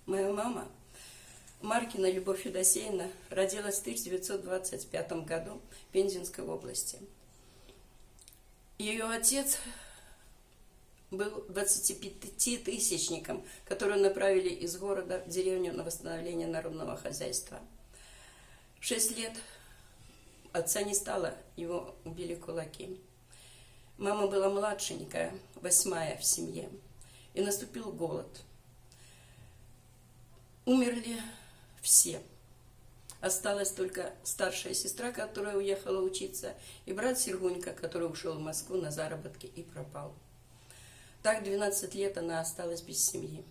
Моя мама, Маркина Любовь Федосеевна, родилась в 1925 году в Пензенской области. Ее отец был 25-тысячником, которого направили из города в деревню на восстановление народного хозяйства. В 6 лет отца не стало, его убили кулаки. Мама была младшенькая, 8-я в семье, и наступил голод. Умерли все. Осталась только старшая сестра, которая уехала учиться, и брат Сергунька, который ушел в Москву на заработки и пропал. Так 12 лет она осталась без семьи.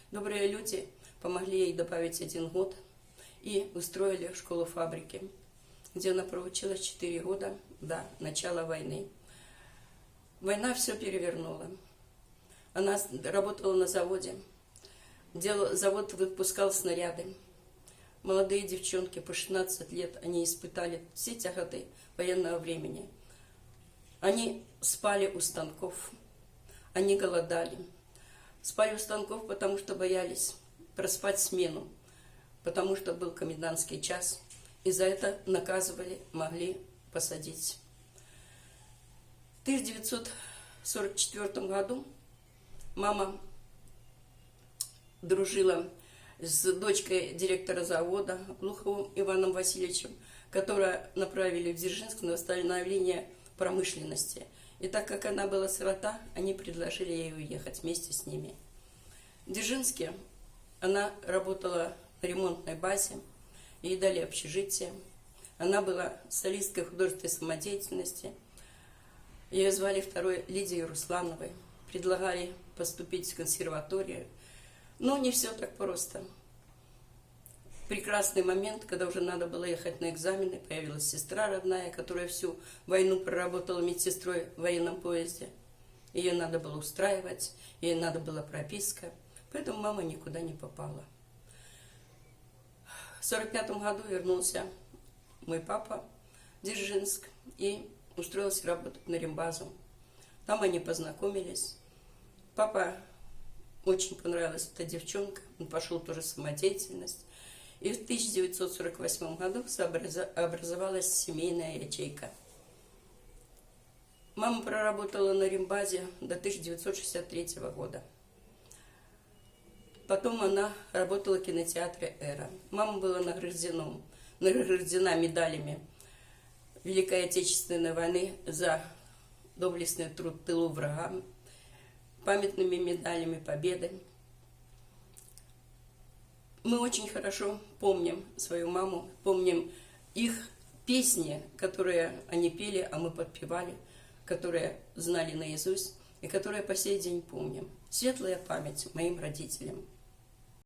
Добрые люди помогли ей добавить 1 год и устроили в школу-фабрики, где она проучилась 4 года до начала войны. Война все перевернула. Она работала на заводе. Завод выпускал снаряды. Молодые девчонки по 16 лет, они испытали все тяготы военного времени. Они спали у станков, они голодали. Спали у станков, потому что боялись проспать смену, потому что был комендантский час, и за это наказывали, могли посадить. В 1944 году мама дружила с дочкой директора завода Глуховым Иваном Васильевичем, которая направили в Дзержинск на восстановление промышленности. И так как она была сирота, они предложили ей уехать вместе с ними. В Дзержинске она работала на ремонтной базе, ей дали общежитие. Она была солисткой художественной самодеятельности. Ее звали второй Лидией Руслановой. Предлагали поступить в консерваторию. Но не все так просто. Прекрасный момент, когда уже надо было ехать на экзамены, появилась сестра родная, которая всю войну проработала медсестрой в военном поезде. Ее надо было устраивать, ей надо была прописка, поэтому мама никуда не попала. В 1945 году вернулся мой папа в Дзержинск и устроился работать на рембазу. Там они познакомились. Папа очень понравилась эта девчонка, он пошел тоже в самодеятельность. И в 1948 году образовалась семейная ячейка. Мама проработала на рембазе до 1963 года. Потом она работала в кинотеатре «Эра». Мама была награждена медалями Великой Отечественной войны за доблестный труд в тылу врага, памятными медалями Победы. Мы очень хорошо помним свою маму, помним их песни, которые они пели, а мы подпевали, которые знали наизусть и которые по сей день помним. Светлая память моим родителям.